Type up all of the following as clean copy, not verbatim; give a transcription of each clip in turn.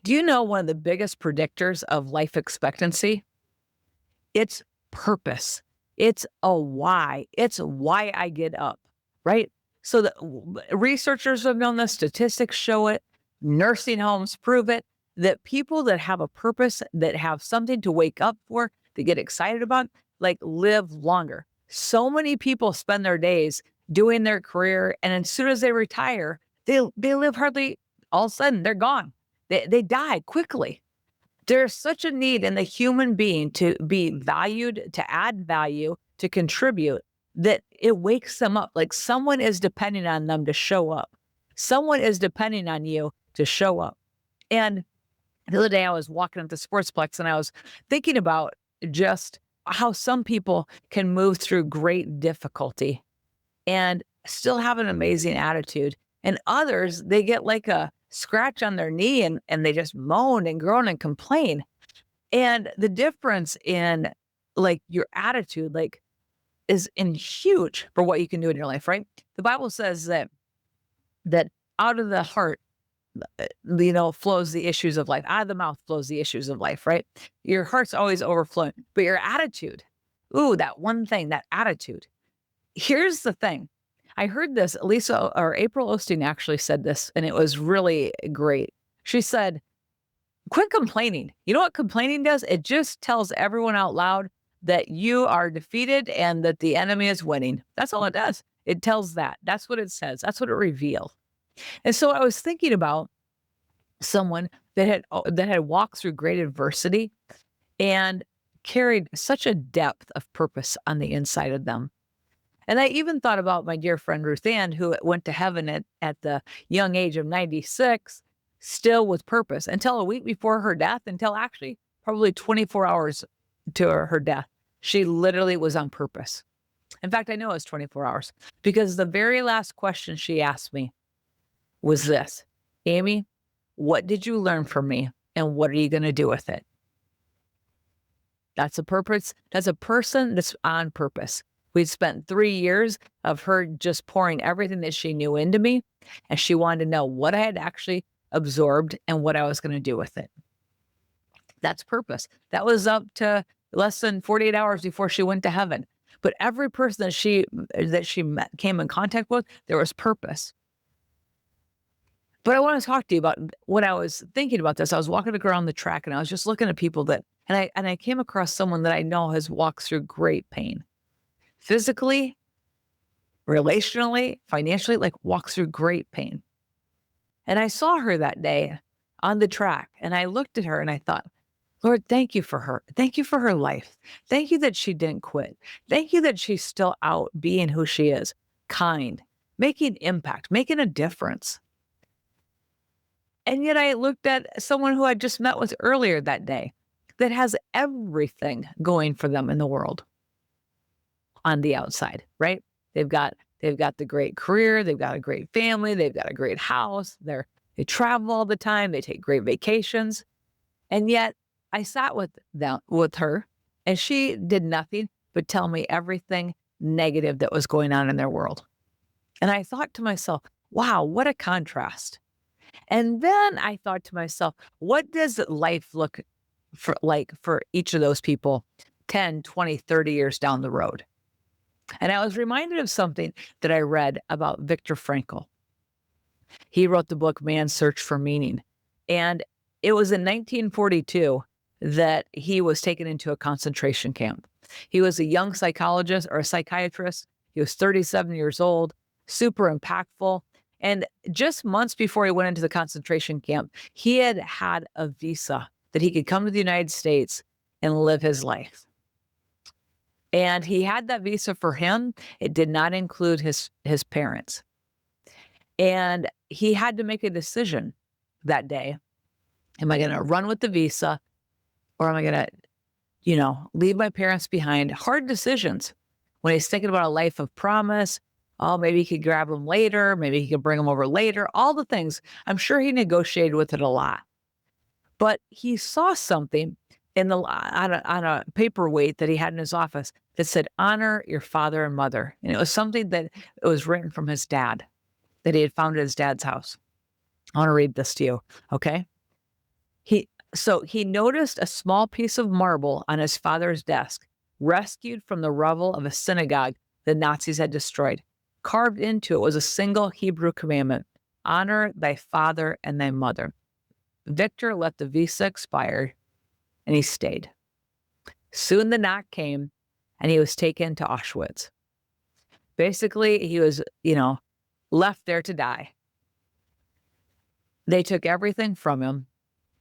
Do you know one of the biggest predictors of life expectancy? It's purpose. It's a why. It's why I get up, right? So researchers have known this, statistics show it, nursing homes prove it, that people that have a purpose, that have something to wake up for, that get excited about, like live longer. So many people spend their days doing their career, and as soon as they retire, they live hardly, all of a sudden they're gone. They die quickly. There's such a need in the human being to be valued, to add value, to contribute, that it wakes them up. Like someone is depending on them to show up. Someone is depending on you to show up. And the other day I was walking at the Sportsplex and I was thinking about just how some people can move through great difficulty and still have an amazing attitude. And others, they get like a scratch on their knee and they just moan and groan and complain. And the difference in like your attitude, like is in huge for what you can do in your life, right? The Bible says that out of the heart, flows the issues of life. Out of the mouth flows the issues of life, right? Your heart's always overflowing, but your attitude, ooh, that one thing, that attitude. Here's the thing. I heard this, Lisa or April Osteen actually said this, and it was really great. She said, quit complaining. You know what complaining does? It just tells everyone out loud that you are defeated and that the enemy is winning. That's all it does. It tells that. That's what it says. That's what it reveals. And so I was thinking about someone that had walked through great adversity and carried such a depth of purpose on the inside of them. And I even thought about my dear friend Ruth Ann, who went to heaven at the young age of 96, still with purpose until a week before her death, until actually probably 24 hours to her death. She literally was on purpose. In fact, I know it was 24 hours because the very last question she asked me was this: Amy, what did you learn from me and what are you going to do with it? That's a purpose. That's a person that's on purpose. We'd spent 3 years of her just pouring everything that she knew into me, and she wanted to know what I had actually absorbed and what I was going to do with it. That's purpose. That was up to less than 48 hours before she went to heaven. But every person that she met, came in contact with, there was purpose. But I want to talk to you about when I was thinking about this. I was walking around the track and I was just looking at people and I came across someone that I know has walked through great pain. Physically, relationally, financially, like walks through great pain. And I saw her that day on the track and I looked at her and I thought, Lord, thank you for her. Thank you for her life. Thank you that she didn't quit. Thank you that she's still out being who she is, kind, making impact, making a difference. And yet I looked at someone who I just met with earlier that day that has everything going for them in the world on the outside, right? They've got the great career, they've got a great family, they've got a great house, they travel all the time, they take great vacations. And yet I sat with her and she did nothing but tell me everything negative that was going on in their world. And I thought to myself, wow, what a contrast. And then I thought to myself, what does life look like for each of those people 10, 20, 30 years down the road? And I was reminded of something that I read about Viktor Frankl. He wrote the book, Man's Search for Meaning. And it was in 1942 that he was taken into a concentration camp. He was a young psychologist or a psychiatrist. He was 37 years old, super impactful. And just months before he went into the concentration camp, he had had a visa that he could come to the United States and live his life. And he had that visa for him. It did not include his parents. And he had to make a decision that day. Am I going to run with the visa or am I going to, leave my parents behind? Hard decisions when he's thinking about a life of promise. Oh, maybe he could grab them later. Maybe he could bring them over later. All the things. I'm sure he negotiated with it a lot. But he saw something on a paperweight that he had in his office that said, honor your father and mother. And it was something that it was written from his dad that he had found at his dad's house. I want to read this to you, okay? He noticed a small piece of marble on his father's desk, rescued from the rubble of a synagogue the Nazis had destroyed. Carved into it was a single Hebrew commandment: honor thy father and thy mother. Victor let the visa expire, and he stayed. Soon the knock came, and he was taken to Auschwitz. Basically, he was, left there to die. They took everything from him.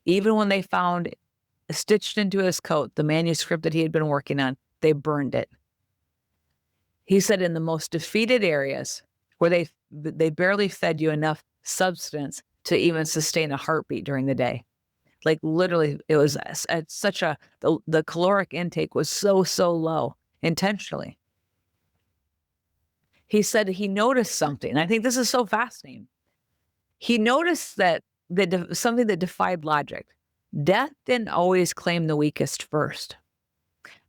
Even when they found stitched into his coat the manuscript that he had been working on, they burned it. He said in the most defeated areas where they barely fed you enough substance to even sustain a heartbeat during the day. Like literally, it was at such the caloric intake was so low intentionally. He said he noticed something. I think this is so fascinating. He noticed that something that defied logic. Death didn't always claim the weakest first.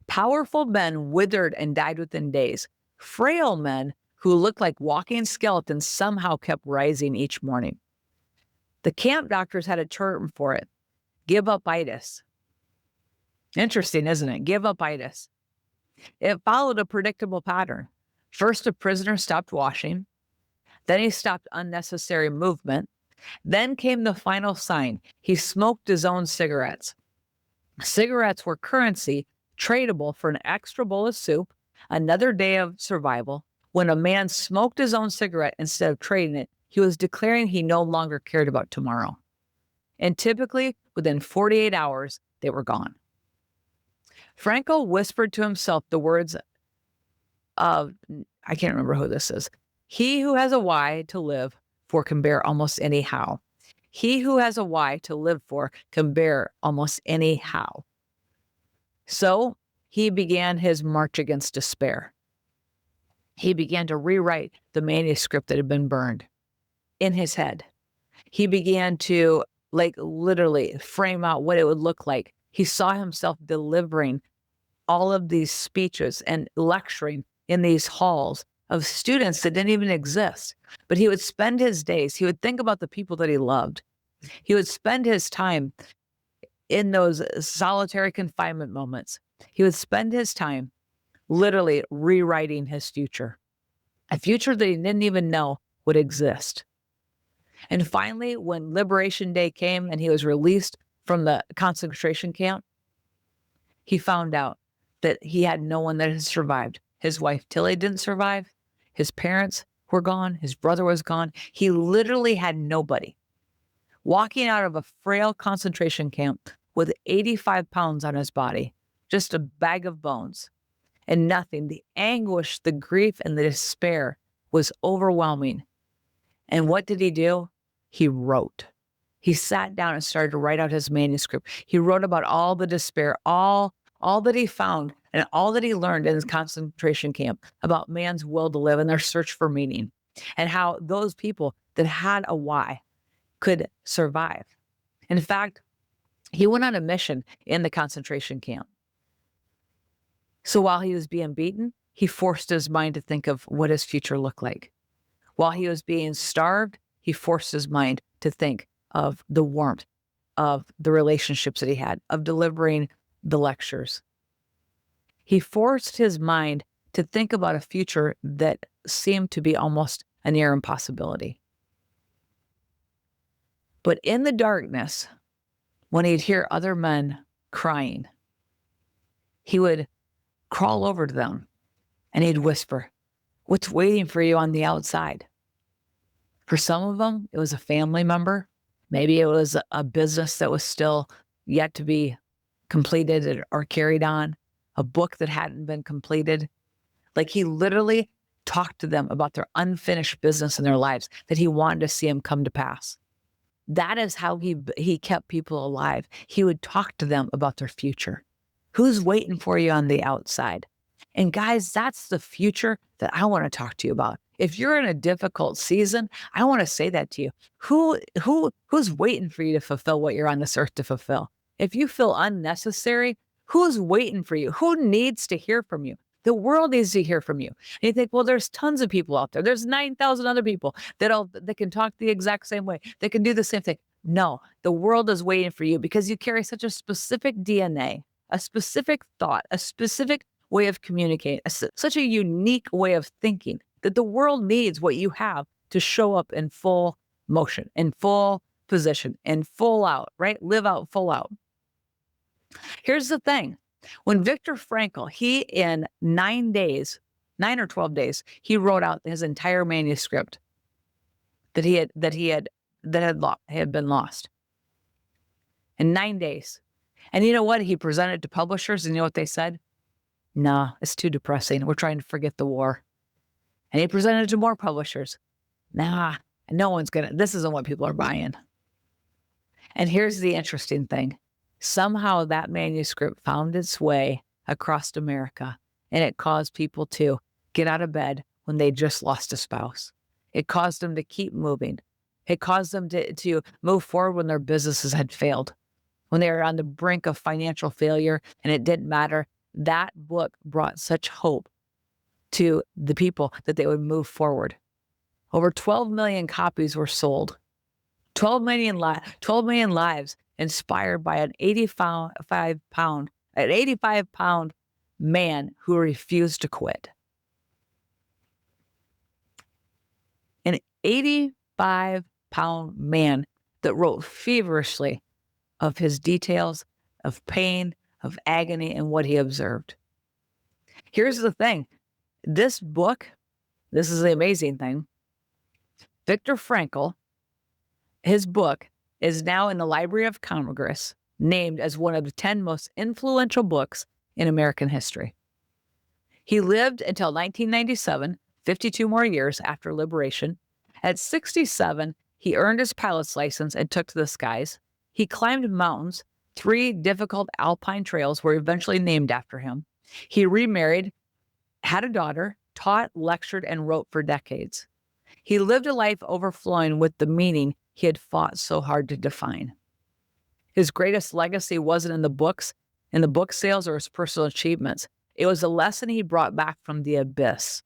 Powerful men withered and died within days. Frail men who looked like walking skeletons somehow kept rising each morning. The camp doctors had a term for it: give-up-itis. Interesting, isn't it? Give-up-itis. It followed a predictable pattern. First, a prisoner stopped washing. Then he stopped unnecessary movement. Then came the final sign. He smoked his own cigarettes. Cigarettes were currency, tradable for an extra bowl of soup, another day of survival. When a man smoked his own cigarette instead of trading it, he was declaring he no longer cared about tomorrow. And typically, within 48 hours, they were gone. Frankl whispered to himself the words of, I can't remember who this is: he who has a why to live for can bear almost any how. He who has a why to live for can bear almost any how. So he began his march against despair. He began to rewrite the manuscript that had been burned in his head. He began to literally frame out what it would look like. He saw himself delivering all of these speeches and lecturing in these halls of students that didn't even exist. But he would spend his days, he would think about the people that he loved. He would spend his time in those solitary confinement moments. He would spend his time literally rewriting his future, a future that he didn't even know would exist. And finally, when Liberation Day came and he was released from the concentration camp, he found out that he had no one that had survived. His wife, Tilly, didn't survive. His parents were gone. His brother was gone. He literally had nobody. Walking out of a frail concentration camp with 85 pounds on his body, just a bag of bones and nothing. The anguish, the grief, and the despair was overwhelming. And what did he do? He wrote. He sat down and started to write out his manuscript. He wrote about all the despair, all that he found and all that he learned in his concentration camp about man's will to live and their search for meaning, and how those people that had a why could survive. In fact, he went on a mission in the concentration camp. So while he was being beaten, he forced his mind to think of what his future looked like. While he was being starved, he forced his mind to think of the warmth of the relationships that he had, of delivering the lectures. He forced his mind to think about a future that seemed to be almost a near impossibility. But in the darkness, when he'd hear other men crying, he would crawl over to them and he'd whisper, "What's waiting for you on the outside?" For some of them, it was a family member. Maybe it was a business that was still yet to be completed or carried on, a book that hadn't been completed. Like he literally talked to them about their unfinished business in their lives that he wanted to see them come to pass. That is how he kept people alive. He would talk to them about their future. Who's waiting for you on the outside? And guys, that's the future that I want to talk to you about. If you're in a difficult season, I want to say that to you. Who's waiting for you to fulfill what you're on this earth to fulfill? If you feel unnecessary, who's waiting for you? Who needs to hear from you? The world needs to hear from you. And you think, well, there's tons of people out there. There's 9,000 other people that can talk the exact same way. They can do the same thing. No, the world is waiting for you because you carry such a specific DNA, a specific thought, a specific way of communicating, such a unique way of thinking that the world needs what you have to show up in full motion, in full position, in full out, right? Live out, full out. Here's the thing. When Viktor Frankl, he in 9 or 12 days, he wrote out his entire manuscript that had been lost in 9 days. And you know what? He presented to publishers, and you know what they said? Nah, it's too depressing. We're trying to forget the war. And he presented it to more publishers. Nah, this isn't what people are buying. And here's the interesting thing. Somehow that manuscript found its way across America, and it caused people to get out of bed when they just lost a spouse. It caused them to keep moving. It caused them to move forward when their businesses had failed, when they were on the brink of financial failure, and it didn't matter. That book brought such hope to the people that they would move forward. Over 12 million copies were sold. 12 million lives inspired by an 85-pound man who refused to quit. An 85-pound man that wrote feverishly of his details of pain, of agony, and what he observed. Here's the thing. This book, this is the amazing thing. Viktor Frankl, his book is now in the Library of Congress, named as one of the 10 most influential books in American history. He lived until 1997, 52 more years after liberation. At 67, he earned his pilot's license and took to the skies. He climbed mountains. 3 difficult alpine trails were eventually named after him. He remarried, had a daughter, taught, lectured, and wrote for decades. He lived a life overflowing with the meaning he had fought so hard to define. His greatest legacy wasn't in the book sales, or his personal achievements. It was a lesson he brought back from the abyss.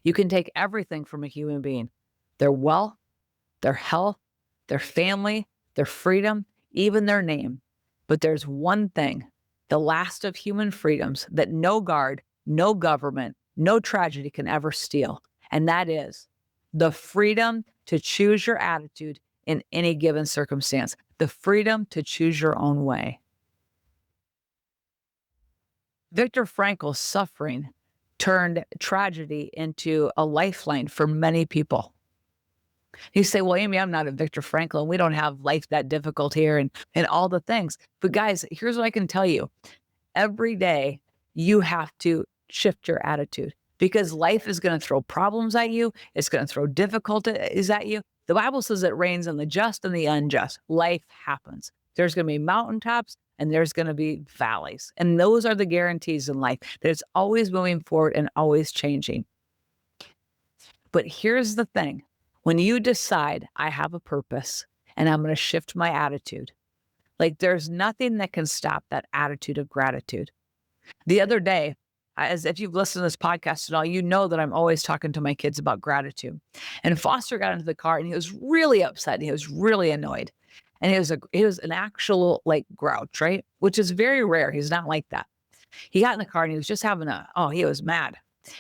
You can take everything from a human being, their wealth, their health, their family, their freedom, even their name. But there's one thing, the last of human freedoms, that no guard, no government, no tragedy can ever steal. And that is the freedom to choose your attitude in any given circumstance, the freedom to choose your own way. Viktor Frankl's suffering turned tragedy into a lifeline for many people. You say, well, Amy, I'm not a Viktor Frankl, and we don't have life that difficult here and all the things. But guys, here's what I can tell you. Every day you have to shift your attitude, because life is going to throw problems at you. It's going to throw difficulties at you. The Bible says it rains on the just and the unjust. Life happens. There's going to be mountaintops and there's going to be valleys. And those are the guarantees in life, that it's always moving forward and always changing. But here's the thing. When you decide, I have a purpose and I'm going to shift my attitude, like there's nothing that can stop that attitude of gratitude. The other day, as if you've listened to this podcast at all, you know that I'm always talking to my kids about gratitude. And Foster got into the car and he was really upset and he was really annoyed. And he was an actual like grouch, right? Which is very rare. He's not like that. He got in the car and he was just he was mad.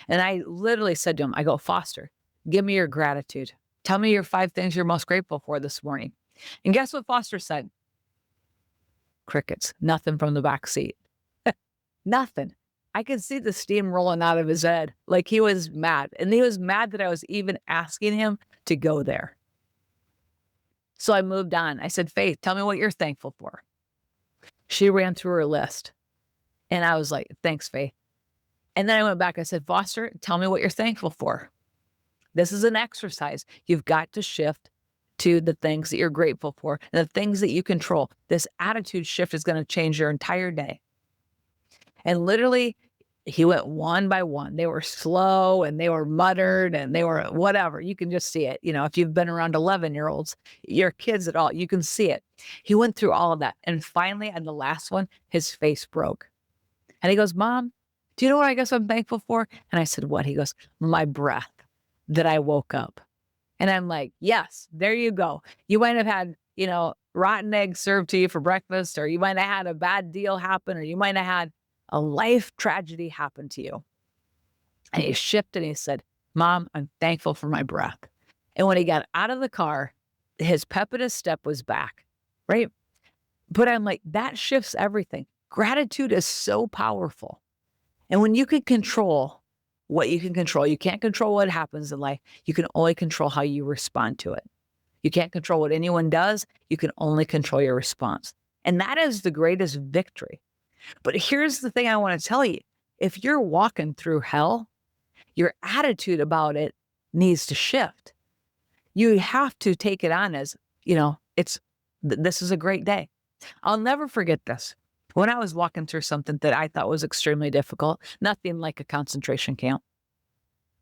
And I literally said to him, I go, Foster, give me your gratitude. Tell me your 5 things you're most grateful for this morning. And guess what Foster said? Crickets, nothing from the back seat. Nothing. I could see the steam rolling out of his head. Like he was mad. And he was mad that I was even asking him to go there. So I moved on. I said, Faith, tell me what you're thankful for. She ran through her list. And I was like, thanks, Faith. And then I went back. I said, Foster, tell me what you're thankful for. This is an exercise. You've got to shift to the things that you're grateful for, and the things that you control. This attitude shift is going to change your entire day. And literally, he went one by one. They were slow and they were muttered and they were whatever. You can just see it. You know, if you've been around 11-year-olds, your kids at all, you can see it. He went through all of that. And finally, on the last one, his face broke. And he goes, Mom, do you know what I guess I'm thankful for? And I said, what? He goes, my breath, that I woke up. And I'm like, yes, there you go. You might have had, rotten eggs served to you for breakfast, or you might have had a bad deal happen, or you might have had a life tragedy happen to you. And he shifted and he said, Mom, I'm thankful for my breath. And when he got out of the car, his pep in his step was back, right? But I'm like, that shifts everything. Gratitude is so powerful. And when you can control what you can control, you can't control what happens in life. You can only control how you respond to it. You can't control what anyone does. You can only control your response. And that is the greatest victory. But here's the thing I want to tell you. If you're walking through hell, your attitude about it needs to shift. You have to take it on as, this is a great day. I'll never forget this. When I was walking through something that I thought was extremely difficult, nothing like a concentration camp,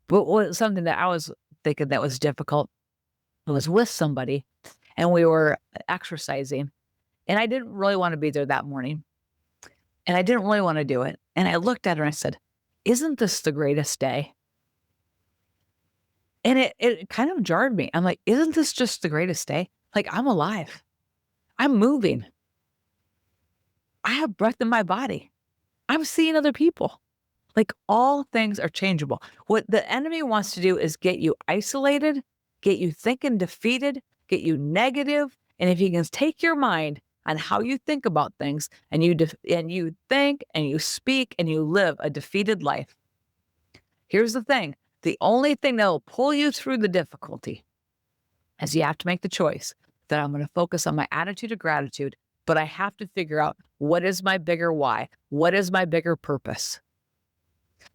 but was something that I was thinking that was difficult. I was with somebody and we were exercising, and I didn't really want to be there that morning, and I didn't really want to do it. And I looked at her and I said, isn't this the greatest day? And it kind of jarred me. I'm like, isn't this just the greatest day? Like, I'm alive. I'm moving. I have breath in my body. I'm seeing other people. Like, all things are changeable. What the enemy wants to do is get you isolated, get you thinking defeated, get you negative. And if he can take your mind on how you think about things, and you think and you speak and you live a defeated life. Here's the thing. The only thing that will pull you through the difficulty is you have to make the choice that I'm going to focus on my attitude of gratitude, but I have to figure out, what is my bigger why? What is my bigger purpose?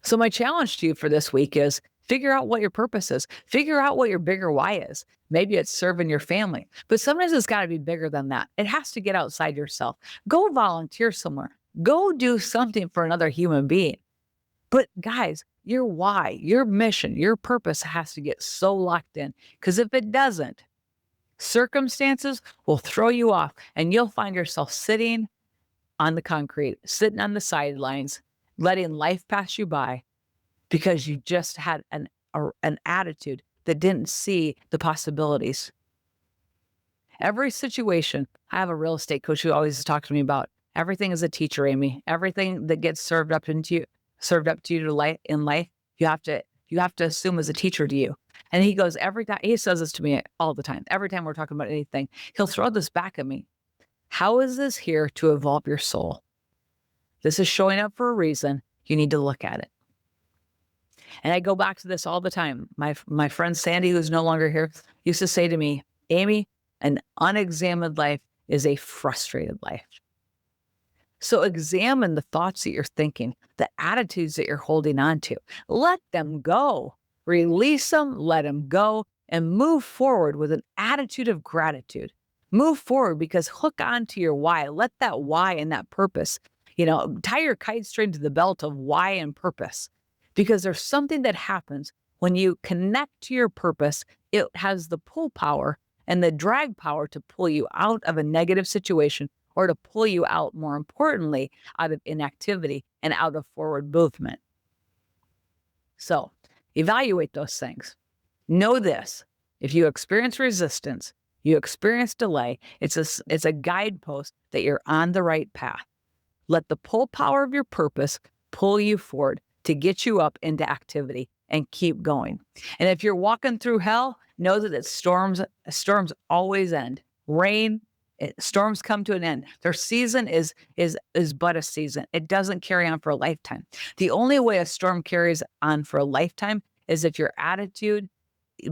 So my challenge to you for this week is figure out what your purpose is. Figure out what your bigger why is. Maybe it's serving your family, but sometimes it's got to be bigger than that. It has to get outside yourself. Go volunteer somewhere. Go do something for another human being. But guys, your why, your mission, your purpose has to get so locked in, because if it doesn't, circumstances will throw you off and you'll find yourself sitting on the concrete, sitting on the sidelines, letting life pass you by because you just had an attitude that didn't see the possibilities. Every situation, I have a real estate coach who always talks to me about everything is a teacher, Amy. Everything that gets served up to you in life, you have to assume as a teacher to you. And he goes, every time, he says this to me all the time. Every time we're talking about anything, he'll throw this back at me. How is this here to evolve your soul? This is showing up for a reason. You need to look at it. And I go back to this all the time. My friend Sandy, who's no longer here, used to say to me, Amy, an unexamined life is a frustrated life. So examine the thoughts that you're thinking, the attitudes that you're holding on to. Let them go. Release them, let them go, and move forward with an attitude of gratitude. Move forward, because hook on to your why. Let that why and that purpose, tie your kite string to the belt of why and purpose, because there's something that happens when you connect to your purpose. It has the pull power and the drag power to pull you out of a negative situation, or to pull you out, more importantly, out of inactivity and out of forward movement. So evaluate those things. Know this: if you experience resistance, you experience delay, it's a guidepost that you're on the right path. Let the pull power of your purpose pull you forward to get you up into activity and keep going. And if you're walking through hell, know that storms always end. Storms come to an end. Their season is but a season. It doesn't carry on for a lifetime. The only way a storm carries on for a lifetime is if your attitude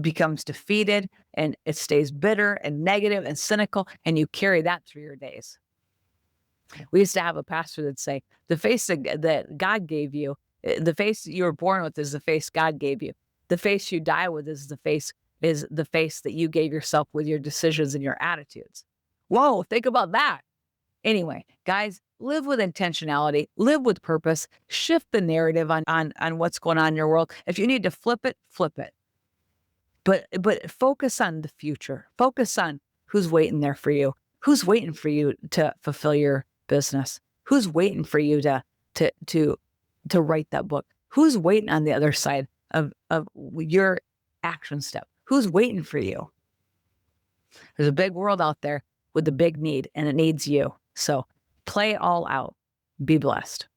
becomes defeated and it stays bitter and negative and cynical, and you carry that through your days. We used to have a pastor that'd say, the face that God gave you, the face you were born with is the face God gave you. The face you die with is the face that you gave yourself with your decisions and your attitudes. Whoa, think about that. Anyway, guys, live with intentionality, live with purpose, shift the narrative on what's going on in your world. If you need to flip it, flip it. But focus on the future. Focus on who's waiting there for you. Who's waiting for you to fulfill your business? Who's waiting for you to write that book? Who's waiting on the other side of your action step? Who's waiting for you? There's a big world out there with a big need, and it needs you. So play all out. Be blessed.